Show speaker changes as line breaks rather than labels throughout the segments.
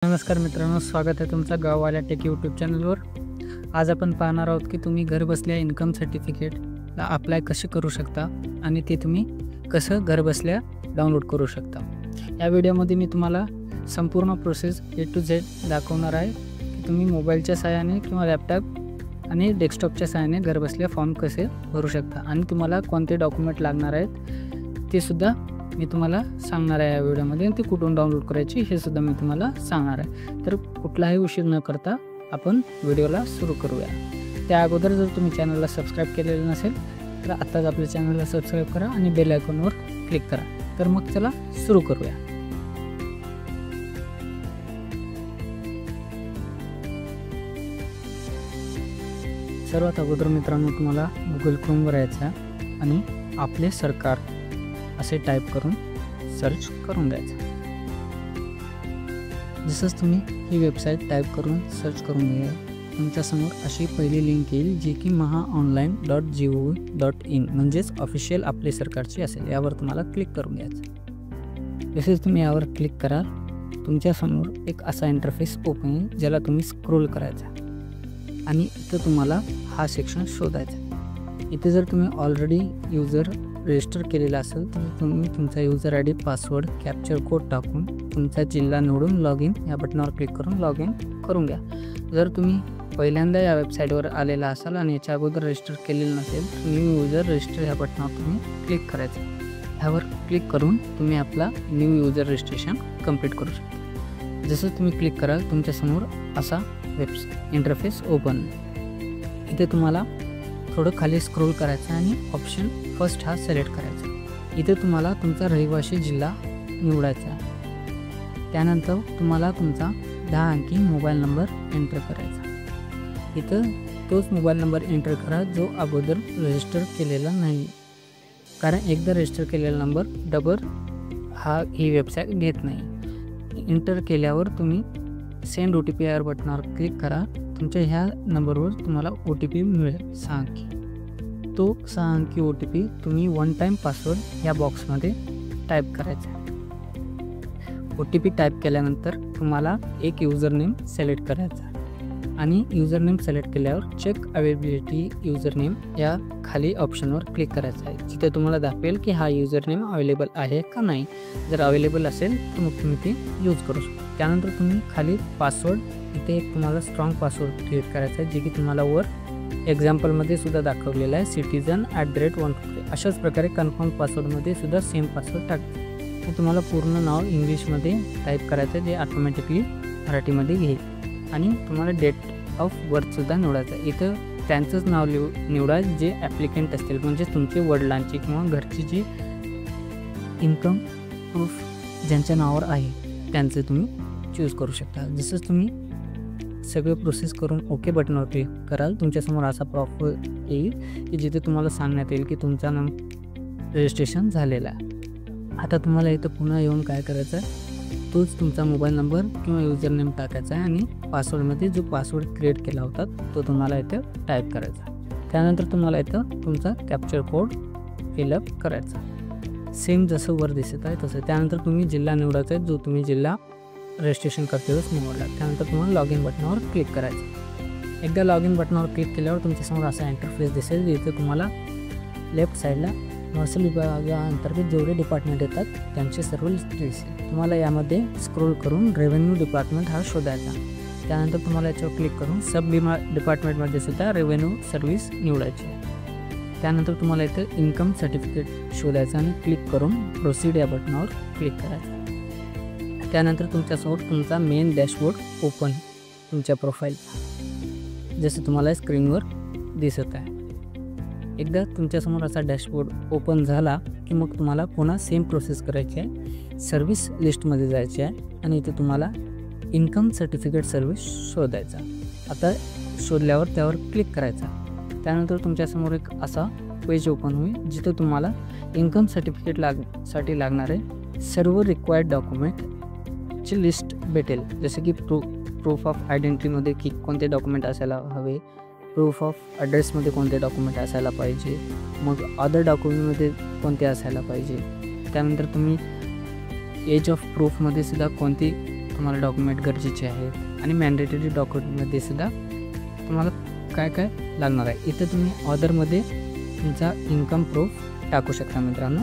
नमस्कार मित्रांनो, स्वागत आहे तुमचं गाववाल्या टेक यूट्यूब चॅनलवर। आज आपण पाहणार आहोत की तुम्ही घर बसल्या इन्कम सर्टिफिकेटला अप्लाय कसे करू शकता आणि ते तुम्ही कसं घर बसल्या डाउनलोड करू शकता। या व्हिडिओमध्ये मी तुम्हाला संपूर्ण प्रोसेस ए टू झेड दाखवणार आहे की तुम्ही मोबाईलच्या सहाय्याने किंवा लॅपटॉप आणि डेस्कटॉपच्या सहाय्याने घर बसल्या फॉर्म कसे भरू शकता आणि तुम्हाला कोणते डॉक्युमेंट लागणार आहेत ते सुद्धा मी तुम्हाला सांगणार आहे या व्हिडिओमध्ये। ते कुठून डाउनलोड करायचे हे सुद्धा मी तुम्हाला सांगणार आहे। तर कुठलाही उशीर न करता आपण व्हिडिओला सुरू करूया। त्या अगोदर जर तुम्ही चॅनलला सबस्क्राइब केलेलं नसेल तर आत्ताच आपल्या चॅनलला सबस्क्राइब करा आणि बेल आयकॉनवर क्लिक करा। तर मग चला सुरू करूया। सर्वात अगोदर मित्रांनो तुम्हाला गुगल क्रोमवर यायचं आणि आपले सरकार असे टाइप करून सर्च करून द्यायचं। जसंच तुम्ही ही वेबसाईट टाइप करून सर्च करून घ्या, तुमच्यासमोर अशी पहिली लिंक येईल जी की mahaonline.gov.in म्हणजेच ऑफिशियल आपले सरकारची असेल। यावर तुम्हाला क्लिक करून घ्यायचं। जसेच तुम्ही यावर क्लिक कराल तुमच्यासमोर एक असा इंटरफेस ओपन होईल ज्याला तुम्ही स्क्रोल करायचा आणि इथं तुम्हाला हा सेक्शन शोधायचा। इथे जर तुम्ही ऑलरेडी यूजर रजिस्टर केलेला असेल तर तुम्ही तुमचा user I D, password, capture code टाकून तुमचा जिल्हा निवडून लॉग इन या बटनावर क्लिक करून लॉग इन करून घ्या। जर तुम्ही पहिल्यांदा या वेबसाईटवर आलेला असाल आणि याच्या अगोदर रजिस्टर केलेलं नसेल तर न्यू यूजर रजिस्टर या बटनावर तुम्ही क्लिक करायचं। ह्यावर क्लिक करून तुम्ही आपला न्यू यूजर रजिस्ट्रेशन कंप्लीट करू शकता। जसं तुम्ही क्लिक कराल तुमच्यासमोर असा इंटरफेस ओपन। इथे तुम्हाला थोडं खाली स्क्रोल करायचं आणि ऑप्शन फर्स्ट हा सिलेक्ट करायचा। इथे तुम्हाला तुमचा रहिवासी जिल्हा निवडायचा। त्यानंतर तुम्हाला तुमचा 10 अंकी मोबाईल नंबर एंटर करायचा। इथं तोच मोबाईल नंबर एंटर करा जो अगोदर रजिस्टर केलेला नाही, कारण एकदा रजिस्टर केलेला नंबर डबल ही वेबसाईट घेत नाही। एंटर केल्यावर तुम्ही सेंड OTP या बटनावर क्लिक करा। तुमच्या ह्या नंबरवर तुम्हाला OTP मिळेल 6 अंकी। तो 6 अंकी OTP तुम्ही वन टाइम पासवर्ड या बॉक्समध्ये टाईप करायचा। OTP टाईप केल्यानंतर तुम्हाला एक यूजर नेम सिलेक्ट करायचा आणि यूजर नेम सिलेक्ट केल्यावर चेक अवेलेबिलिटी यूजर नेम या खाली ऑप्शनवर क्लिक करायचं आहे, जिथे तुम्हाला दाखवेल की हा यूजर नेम अवेलेबल आहे का नाही। जर अवेलेबल असेल तर मग तुम्ही ते यूज करू शकता। त्यानंतर तुम्ही खाली पासवर्ड, इथे एक तुम्हाला स्ट्रॉंग पासवर्ड क्रिएट करायचा आहे जे की तुम्हाला वर एक्झाम्पलमध्ये सुद्धा दाखवलेलं आहे, citizen@123। अशाच प्रकारे कन्फर्म पासवर्डमध्ये सुद्धा सेम पासवर्ड टाकायचा। हे तुम्हाला पूर्ण नाव इंग्लिशमध्ये टाईप करायचं आहे जे ऑटोमॅटिकली मराठीमध्ये घेईल आणि तुम्हाला डेट ऑफ बर्थसुद्धा निवडायचं आहे। इथं त्यांचंच नाव निवडा जे ॲप्लिकेंट असतील, म्हणजे तुमचे वडिलांची किंवा घरची जी इन्कम प्रूफ ज्यांच्या नावावर आहे त्यांचे तुम्ही चूज करू शकता। जसंच तुम्ही सगळे प्रोसेस करून ओके बटनावर क्लिक कराल तुमच्यासमोर असा प्रॉपर येईल की जिथे तुम्हाला सांगण्यात येईल की तुमचा रजिस्ट्रेशन झालेला आहे। आता तुम्हाला इथं पुन्हा येऊन काय करायचं आहे, तोच तुमचा मोबाईल नंबर किंवा यूजर नेम टाकायचा आहे आणि पासवर्डमध्ये जो पासवर्ड क्रिएट केला होता तो तुम्हाला इथं टाईप करायचा। त्यानंतर तुम्हाला इथं तुमचा कॅप्चर कोड फिलअप करायचा, सेम जसं वर दिसत आहे तसं। त्यानंतर तुम्ही जिल्हा निवडायचा आहे जो तुम्ही जिल्हा रजिस्ट्रेशन करते वेळेस निवडला। त्यानंतर तुम्हाला लॉग इन बटनावर क्लिक करायचं। एकदा लॉग इन बटनावर क्लिक केल्यावर तुमच्यासमोर असा इंटरफेस दिसेल जिथे तुम्हाला लेफ्ट साईडला महसूल विभागाअंतर्गत जेवढे डिपार्टमेंट येतात त्यांचे सर्व लिस्ट दिसेल। तुम्हाला यामध्ये स्क्रोल करून रेव्हेन्यू डिपार्टमेंट हा शोधायचा। त्यानंतर तुम्हाला याच्यावर क्लिक करून सब डिपार्टमेंटमध्ये सुद्धा रेव्हेन्यू सर्व्हिस निवडायची। त्यानंतर तुम्हाला इथं इन्कम सर्टिफिकेट शोधायचं आणि क्लिक करून प्रोसीड या बटनावर क्लिक करायचं। त्यानंतर तुमच्यासमोर तुमचा मेन डॅशबोर्ड ओपन तुमच्या प्रोफाईलचा, जसं तुम्हाला स्क्रीनवर दिसत आहे। एकदा तुमच्यासमोर असा डॅशबोर्ड ओपन झाला की मग तुम्हाला पुन्हा सेम प्रोसेस करायची आहे। सर्व्हिस लिस्टमध्ये जायचे आहे आणि इथे तुम्हाला इन्कम सर्टिफिकेट सर्व्हिस शोधायचा। आता शोधल्यावर त्यावर क्लिक करायचा। त्यानंतर तुमच्यासमोर एक असा पेज ओपन होईल जिथे तुम्हाला इन्कम सर्टिफिकेट साठी लागणारे सर्व रिक्वायर्ड डॉक्युमेंटची लिस्ट भेटेल, जसे की प्रूफ ऑफ आयडेंटिटीमध्ये की कोणते डॉक्युमेंट असायला हवे, प्रूफ ऑफ ॲड्रेसमध्ये कोणते डॉक्युमेंट असायला पाहिजे, मग अदर डॉक्युमेंटमध्ये कोणते असायला पाहिजे। त्यानंतर तुम्ही एज ऑफ प्रूफमध्ये सुद्धा कोणती तुम्हाला डॉक्युमेंट गरजेचे आहेत आणि मॅन्डेटरी डॉक्युमेंटमध्ये सुद्धा तुम्हाला काय काय लागणार आहे. इथं तुम्ही ऑर्डरमध्ये तुमचा इन्कम प्रूफ टाकू शकता मित्रांनो,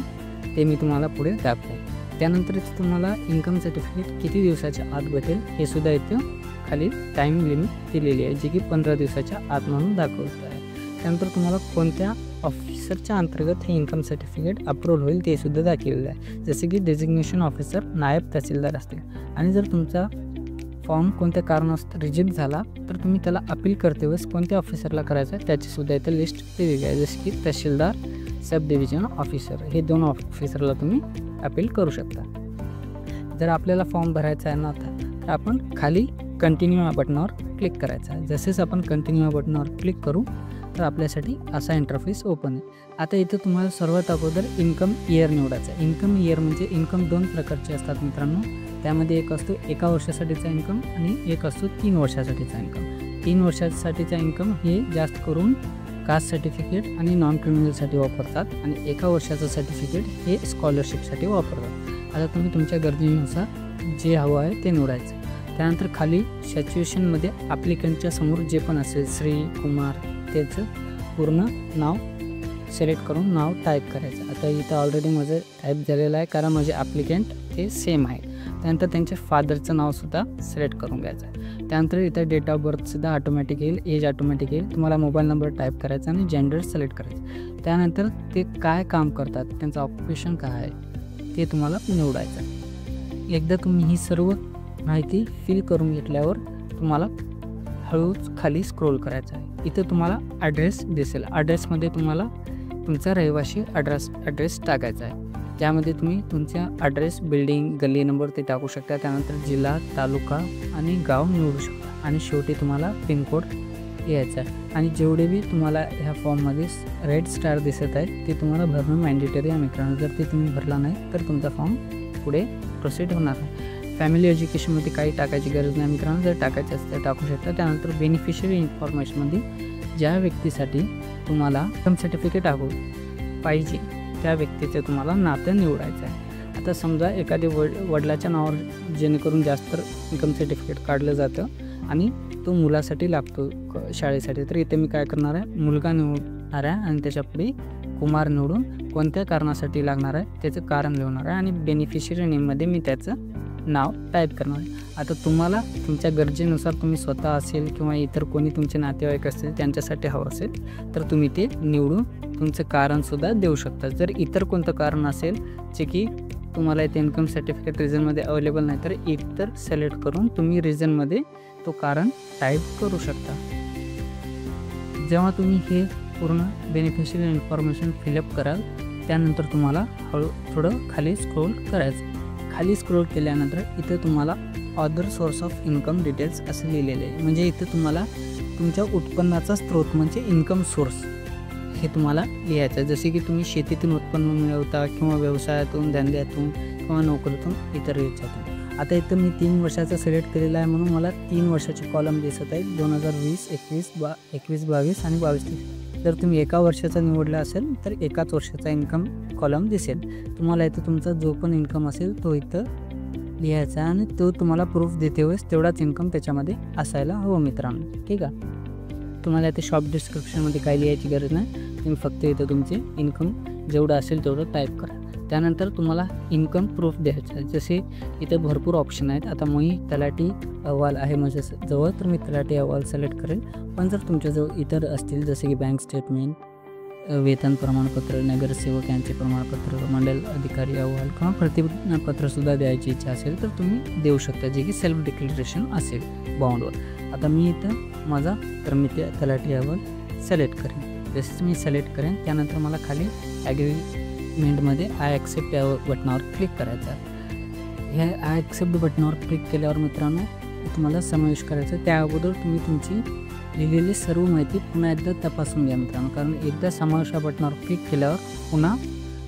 ते मी तुम्हाला पुढे दाखवेन. त्यानंतर इथं तुम्हाला इन्कम सर्टिफिकेट किती दिवसाच्या आत भेटेल हे सुद्धा इथं खाली टाईम लिमिट दिलेली आहे, जी की 15 दिवसाच्या आत म्हणून दाखवत आहे. त्यानंतर तुम्हाला कोणत्या ऑफिसरच्या अंतर्गत हे इन्कम सर्टिफिकेट अप्रूव्ह होईल ते सुद्धा दाखवलेलं आहे, जसे की डेझिग्नेशन ऑफिसर, नायब तहसीलदार असतील. आणि जर तुमचा फॉर्म कोणत्या कारणास्तव रिजेक्ट झाला तर तुम्ही त्याला अपील करते वेळेस कोणत्या ऑफिसरला करायचं आहे त्याचीसुद्धा इथं लिस्ट दिलेली आहे, जसे की तहसीलदार, सब डिव्हिजन ऑफिसर, हे 2 ऑफिसरला तुम्ही अपील करू शकता. जर आपल्याला फॉर्म भरायचा आहे नव्हता तर आपण खाली कंटिन्यू या बटनावर क्लिक करायचं आहे. जसेच आपण कंटिन्यू या बटनावर क्लिक करू तर आपल्यासाठी असा इंटरफेस ओपन आहे. आता इथं तुम्हाला सर्वात अगोदर इन्कम इयर निवडायचा आहे. इन्कम इयर म्हणजे इन्कम 2 प्रकारचे असतात मित्रांनो. त्यामध्ये एक असतो 1 वर्षासाठीचा इन्कम आणि एक असतो 3 वर्षासाठीचा इन्कम. 3 वर्षासाठीचा इन्कम हे जास्त करून कास्ट सर्टिफिकेट आणि नॉन क्रिमिनलसाठी वापरतात आणि 1 वर्षाचं सर्टिफिकेट हे स्कॉलरशिपसाठी वापरतात. आता तुम्ही तुमच्या गरजेनुसार जे हवं आहे ते निवडायचं. त्यानंतर खाली सॅच्युएशनमध्ये ॲप्लिकंटच्या समोर जे पण असेल श्री, कुमार, त्याचं पूर्ण नाव सिलेक्ट करून नाव टाईप करायचं. आता इथं ऑलरेडी माझं टाईप झालेलं आहे कारण माझे ॲप्लिकंट ते सेम आहे. त्यानंतर त्यांच्या फादरचं नावसुद्धा सिलेक्ट करून घ्यायचं आहे. त्यानंतर इथं डेट ऑफ बर्थसुद्धा ऑटोमॅटिक येईल, एज ऑटोमॅटिक येईल. तुम्हाला मोबाईल नंबर टाईप करायचा आणि जेंडर सिलेक्ट करायचं. त्यानंतर ते काय काम करतात, त्यांचं ऑक्युपेशन काय आहे ते तुम्हाला निवडायचं. एकदा तुम्ही ही सर्व माहिती फिल करून घेतल्यावर तुम्हाला हळूच खाली स्क्रोल करायचं आहे. इथं तुम्हाला ॲड्रेस दिसेल. ॲड्रेसमध्ये तुम्हाला तुमचा रहिवासी ॲड्रेस टाकायचा आहे. त्यामध्ये तुम्ही तुमचा ॲड्रेस, बिल्डिंग, गल्ली नंबर ते टाकू शकता. त्यानंतर जिल्हा, तालुका आणि गाव निवडू शकता आणि शेवटी तुम्हाला पिनकोड यायचा आहे. आणि जेवढे बी तुम्हाला ह्या फॉर्ममध्ये रेड स्टार दिसत आहे ते तुम्हाला भरणं मॅन्डेटरी आहे मित्रांनो. जर ते तुम्ही भरला नाही तर तुमचा फॉर्म पुढे प्रोसीड होणार नाही. फॅमिली एज्युकेशनमध्ये काही टाकायची गरज नाही मित्रांनो. जर टाकायचं असतं तर टाकू शकता. त्यानंतर बेनिफिशियरी इन्फॉर्मेशनमध्ये ज्या व्यक्तीसाठी तुम्हाला इन्कम सर्टिफिकेट पाहिजे त्या व्यक्तीचं तुम्हाला नातं निवडायचं आहे. आता समजा एखाद्या वडिलाच्या नावावर जेणेकरून जास्त इन्कम सर्टिफिकेट काढलं जातं आणि तो मुलासाठी लागतो शाळेसाठी, तर इथे मी काय करणार आहे, मुलगा निवडणार आहे आणि त्याच्या पुढे कुमार निवडून कोणत्या कारणासाठी लागणार आहे त्याचं कारण लिहिणार आहे आणि बेनिफिशियरी नेममध्ये मी त्याचं नाव टाईप करणार आहे. आता तुम्हाला तुमच्या गरजेनुसार तुम्ही स्वतः असेल किंवा इतर कोणी तुमचे नातेवाईक असतील त्यांच्यासाठी हवं असेल तर तुम्ही ते निवडून तुमचं कारणसुद्धा देऊ शकता. जर इतर कोणतं कारण असेल जे की तुम्हाला इथे इन्कम सर्टिफिकेट रिझनमध्ये अवेलेबल नाही तर इतर सिलेक्ट करून तुम्ही रिझनमध्ये तो कारण टाईप करू शकता. जेव्हा तुम्ही हे पूर्ण बेनिफिशियरी इन्फॉर्मेशन फिलअप कराल त्यानंतर तुम्हाला थोडं खाली स्क्रोल करायचं. खाली स्क्रोल केल्यानंतर इथं तुम्हाला other source of income details असं लिहिलेलं आहे. म्हणजे इथं तुम्हाला तुमच्या उत्पन्नाचा स्रोत म्हणजे इन्कम सोर्स हे तुम्हाला लिहायचं आहे. जसे की तुम्ही शेतीतून उत्पन्न मिळवता किंवा व्यवसायातून, धंद्यातून किंवा नोकरीतून, इतर याच्यातून. आता इथं मी 3 वर्षाचा सिलेक्ट केलेला आहे म्हणून मला 3 वर्षाचे कॉलम दिसत आहेत, 2020, 21, 22 आणि 22. जर तुम्ही 1 वर्षाचा निवडला असेल तर 1 वर्षाचा इन्कम कॉलम दिसेल. तुम्हाला इथं तुमचा जो पण इन्कम असेल तो इथं लिहायचा आणि तो तुम्हाला प्रूफ देते वेळेस तेवढाच इन्कम त्याच्यामध्ये असायला हवं मित्रांनो. ठीक आहे. तुम्हाला इथे शॉप डिस्क्रिप्शनमध्ये काही लिहायची गरज नाही. तुम्ही फक्त इथं तुमचे इन्कम जेवढं असेल तेवढं टाईप करा. त्यानंतर तुम्हाला इन्कम प्रूफ द्यायचं आहे. जसे इथे भरपूर ऑप्शन आहेत. आता मी तलाठी अहवाल आहे माझ्या जवळ तर मी तलाठी अहवाल सिलेक्ट करेल. पण जर तुमच्याजवळ इतर असतील जसे की बँक स्टेटमेंट, वेतन प्रमाणपत्र, नगरसेवक यांचे प्रमाणपत्र, मंडल अधिकारी अहवाल किंवा प्रतिज्ञापत्रसुद्धा द्यायची इच्छा असेल तर तुम्ही देऊ शकता, जे की सेल्फ डिक्लेरेशन असेल बॉन्डवर. आता मी इथं माझा तर मी ते तलाठी अहवाल सिलेक्ट करेन. जसेच मी सिलेक्ट करेन त्यानंतर मला खाली ॲग्रीमेंटमध्ये आय ॲक्सेप्ट या बटनावर क्लिक करायचं आहे. ह्या आय ॲक्सेप्ट बटनावर क्लिक केल्यावर मित्रांनो तुम्हाला समावेश करायचं आहे. त्या अगोदर तुम्ही तुमची लिहिलेली सर्व माहिती पुन्हा एकदा तपासून घ्या मित्रांनो, कारण एकदा समावेश या बटनावर क्लिक केल्यावर पुन्हा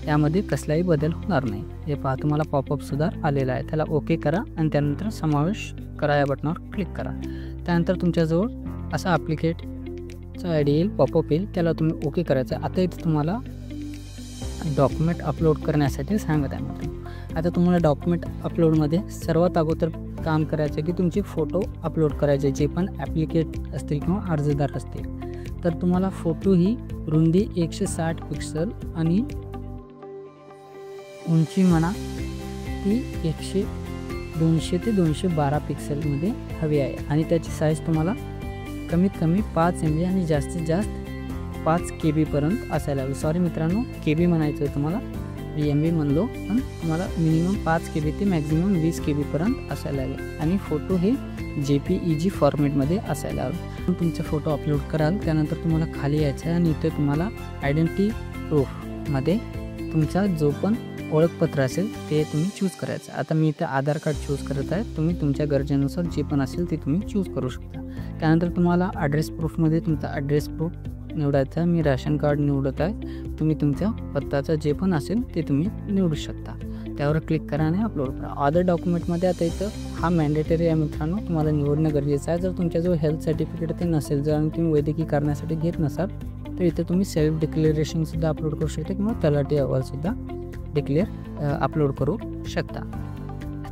त्यामध्ये कसलाही बदल होणार नाही. हे पहा तुम्हाला पॉपअपसुद्धा आलेला आहे. त्याला ओके करा आणि त्यानंतर समावेश करा या बटनावर क्लिक करा. त्यानंतर तुमच्याजवळ असा ॲप्लिकेटचा आय डी येईल, पॉपअप येईल, त्याला तुम्ही ओके करायचं आहे. आता इथे तुम्हाला डॉक्युमेंट अपलोड करण्यासाठी सांगत आहे मित्रांनो. आता तुम्हाला डॉक्युमेंट अपलोडमध्ये सर्वात अगोदर काम करायचं की तुमचे फोटो अपलोड करायचे, जे पण ॲप्लिकेट असतील किंवा अर्जदार असतील. तर तुम्हाला फोटो ही रुंदी 160 पिक्सल आणि उंची म्हणा ती 200 ते 212 पिक्सेलमध्ये हवी आहे. आणि त्याची साईज तुम्हाला कमीत कमी 5 MB आणि जास्तीत जास्त 5 KB पर्यंत असायला हवी. सॉरी मित्रांनो, KB म्हणायचं आहे तुम्हाला, MB म्हणलो, पण तुम्हाला मिनिमम 5 KB ते मॅक्झिमम 20 KB पर्यंत असायला हवे. आणि फोटो हे JPEG फॉर्मॅटमध्ये असायला हवे. तुमचे फोटो अपलोड कराल त्यानंतर तुम्हाला खाली यायचं आहे आणि इथे तुम्हाला आयडेंटिटी प्रूफमध्ये तुमचा जो पण ओळखपत्र असेल ते तुम्ही चूज करायचं. आता मी इथे आधार कार्ड चूज करत आहे. तुम्ही तुमच्या गरजेनुसार जे पण असेल ते तुम्ही चूज करू शकता. त्यानंतर तुम्हाला ॲड्रेस प्रूफमध्ये तुमचा ॲड्रेस प्रूफ निवडायचा. मी राशन कार्ड निवडत आहे. तुम्ही तुमच्या पत्ताचा जे पण असेल ते तुम्ही निवडू शकता. त्यावर क्लिक करा आणि अपलोड करा. अदर डॉक्युमेंटमध्ये आता इथं हा मॅन्डेटरी आहे मित्रांनो, तुम्हाला निवडणं गरजेचं आहे. जर तुमच्याजवळ हेल्थ सर्टिफिकेट ते नसेल, जर तुम्ही वैद्यकीय कारणासाठी घेत नसाल तर इथे तुम्ही सेल्फ डिक्लेरेशनसुद्धा अपलोड करू शकता किंवा तलाठी अहवालसुद्धा अपलोड करू शकता.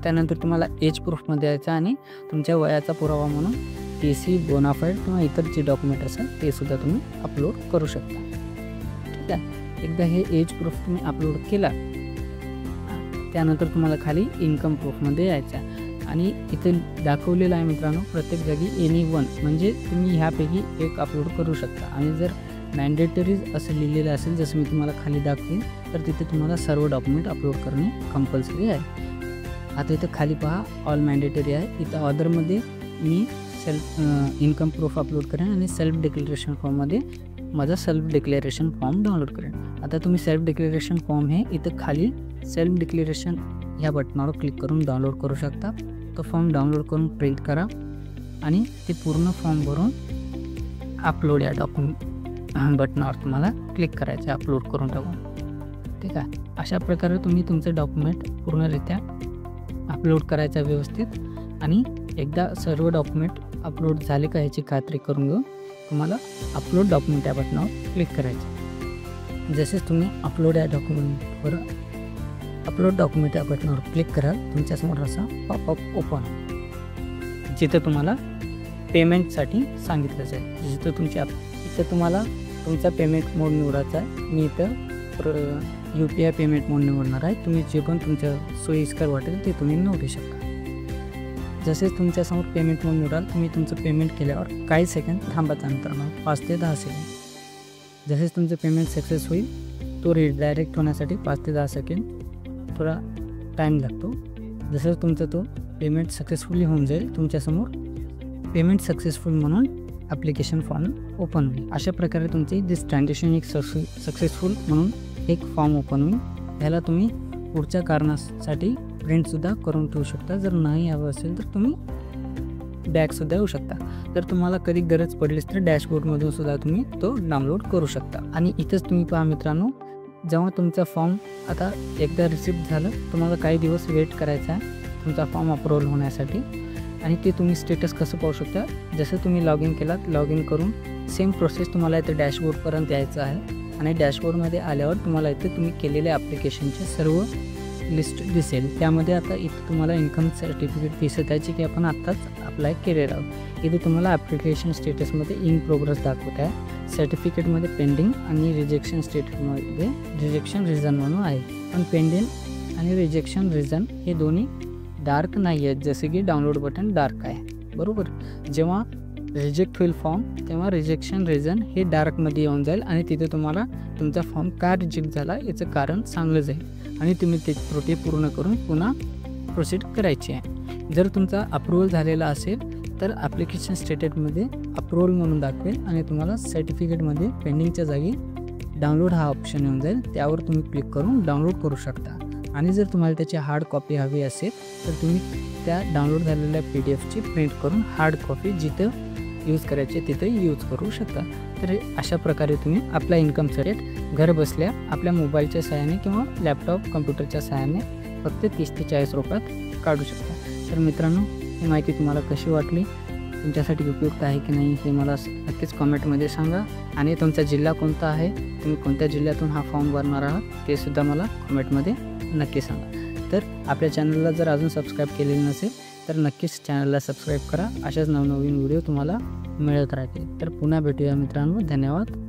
त्यानंतर तुम्हाला एज प्रूफमध्ये यायचं आणि तुमच्या वयाचा पुरावा म्हणून TC, बोनाफाईड किंवा इतर जे डॉक्युमेंट असेल ते सुद्धा तुम्ही अपलोड करू शकता. ठीक आहे. एकदा हे एज प्रूफ तुम्ही अपलोड केला त्यानंतर तुम्हाला खाली इन्कम प्रूफमध्ये यायचं आणि इथे दाखवलेलं आहे मित्रांनो प्रत्येक जागी एनी1, म्हणजे तुम्ही ह्यापैकी एक अपलोड करू शकता. आणि जर मॅन्डेटरीज असं लिहिलेलं असेल जसं मी तुम्हाला खाली दाखवेन तर तिथे तुम्हाला सर्व डॉक्युमेंट अपलोड करणे कंपल्सरी आहे. आता इथं खाली पहा ऑल मॅन्डेटरी आहे. इथं ऑर्डरमध्ये मी इन्कम प्रूफ अपलोड करेन आणि सेल्फ डिक्लेरेशन फॉर्ममध्ये माझा सेल्फ डिक्लेरेशन फॉर्म डाउनलोड करेन. आता तुम्ही सेल्फ डिक्लेरेशन फॉर्म हे इथं खाली सेल्फ डिक्लेरेशन ह्या बटनावर क्लिक करून डाउनलोड करू शकता. तो फॉर्म डाउनलोड करून प्रिंट करा आणि ते पूर्ण फॉर्म भरून अपलोड या बटनावर तुम्हाला क्लिक करायचं आहे अपलोड करून टाकून. ठीक आहे. अशा प्रकारे तुम्ही तुमचं डॉक्युमेंट पूर्णरित्या अपलोड करायचं व्यवस्थित. आणि एकदा सर्व डॉक्युमेंट अपलोड झाले का ह्याची खात्री करून घेऊन तुम्हाला अपलोड डॉक्युमेंट या बटनावर क्लिक करायचं. जसेच तुम्ही अपलोड या डॉक्युमेंट या बटनावर क्लिक कराल तुमच्यासमोर असा पॉपअप ओपन जिथे तुम्हाला पेमेंटसाठी सांगितलं जाईल. इथं तुम्हाला तुमचा पेमेंट मोड निवडायचा आहे. मी इथं UPI पेमेंट मोड निवडणार आहे. तुम्ही जे पण तुमच्या सोयीस्कर वाटेल ते तुम्ही निवडू शकता. जसेच तुमच्यासमोर पेमेंट मोड निवडाल तुम्ही तुमचं पेमेंट केल्यावर काही सेकंड थांबायचं अंतर 5 ते 10 सेकंड. जसेच तुमचं पेमेंट सक्सेस होईल तो रिडायरेक्ट होण्यासाठी 5 ते 10 सेकंड थोडा टाईम लागतो. जसं तुमचं तो पेमेंट सक्सेसफुली होऊन जाईल तुमच्यासमोर पेमेंट सक्सेसफुल म्हणून ॲप्लिकेशन फॉर्म ओपन होईल. अशा प्रकारे तुमची दिस ट्रान्झॅक्शन एक सक्सेसफुल म्हणून एक फॉर्म ओपन होईल. ह्याला तुम्ही पुढच्या कारणासाठी प्रिंटसुद्धा करून ठेवू शकता. जर नाही हवं असेल तर तुम्ही बॅकसुद्धा येऊ शकता. जर तुम्हाला कधी गरज पडलीच तर डॅशबोर्डमधून सुद्धा तुम्ही तो डाउनलोड करू शकता. आणि इथंच तुम्ही पहा मित्रांनो, जेव्हा तुमचा फॉर्म आता एकदा रिसिप्ट झालं तुम्हाला काही दिवस वेट करायचा आहे तुमचा फॉर्म अप्रूव्हल होण्यासाठी. आणि ते तुम्ही स्टेटस कसं पाहू शकता, जसं तुम्ही लॉग इन केलात लॉग इन करून सेम प्रोसेस तुम्हाला इथे डॅशबोर्डपर्यंत यायचं आहे. आणि डॅशबोर्डमध्ये आल्यावर तुम्हाला इथे तुम्ही केलेल्या ॲप्लिकेशनचे सर्व लिस्ट दिसेल. त्यामध्ये आता इथे तुम्हाला इन्कम सर्टिफिकेट दिसत आहे की आपण आत्ताच अप्लाय केलेलं आहोत. इथे तुम्हाला ॲप्लिकेशन स्टेटसमध्ये इन प्रोग्रेस दाखवत आहे. सर्टिफिकेटमध्ये पेंडिंग आणि रिजेक्शन स्टेटसमध्ये रिजेक्शन रिझन म्हणून आहे. पण पेंडिंग आणि रिजेक्शन रिझन हे दोन्ही डार्क नाही आहेत, जसे की डाउनलोड बटन डार्क आहे. बरोबर. जेव्हा रिजेक्ट होईल फॉर्म तेव्हा रिजेक्शन रिझन हे डार्कमध्ये येऊन जाईल आणि तिथे तुम्हाला तुमचा फॉर्म का रिजेक्ट झाला याचं कारण सांगलं जाईल आणि तुम्ही ते त्रुटी पूर्ण करून पुन्हा प्रोसीड करायची आहे. जर तुमचा अप्रूव्हल झालेला असेल तर ॲप्लिकेशन स्टेटसमध्ये अप्रूव्हल म्हणून दाखवेल आणि तुम्हाला सर्टिफिकेटमध्ये पेंडिंगच्या जागी डाउनलोड हा ऑप्शन येऊन जाईल. त्यावर तुम्ही क्लिक करून डाउनलोड करू शकता. आणि जर तुम्हाला त्याची हार्ड कॉपी हवी असेल तर तुम्ही त्या डाउनलोड झालेल्या PDFची प्रिंट करून हार्ड कॉपी जिथं यूज करायचे तिथे यूज करू शकता. तर अशा प्रकारे तुम्ही आपला इन्कम सर्टिफिकेट घर बसल्या आपल्या मोबाईलच्या सहाय्याने किंवा लॅपटॉप कम्प्युटरच्या सहाय्याने फक्त 30 ते 40 रुपयात काढू शकता. तर मित्रांनो, ही माहिती तुम्हाला कशी वाटली, तुमच्यासाठी उपयुक्त आहे की नाही हे मला नक्कीच कॉमेंटमध्ये सांगा. आणि तुमचा जिल्हा कोणता आहे, तुम्ही कोणत्या जिल्ह्यातून हा फॉर्म भरणार आहात ते सुद्धा मला कमेंटमध्ये नक्की सांगा. तर आपल्या चॅनलला जर अजून सबस्क्राईब केलेलं नसेल तर नक्कीच चॅनलला सबस्क्राईब करा. अशाच नवनवीन व्हिडिओ तुम्हाला मिळत राहतील. तर पुन्हा भेटूया मित्रांनो. धन्यवाद.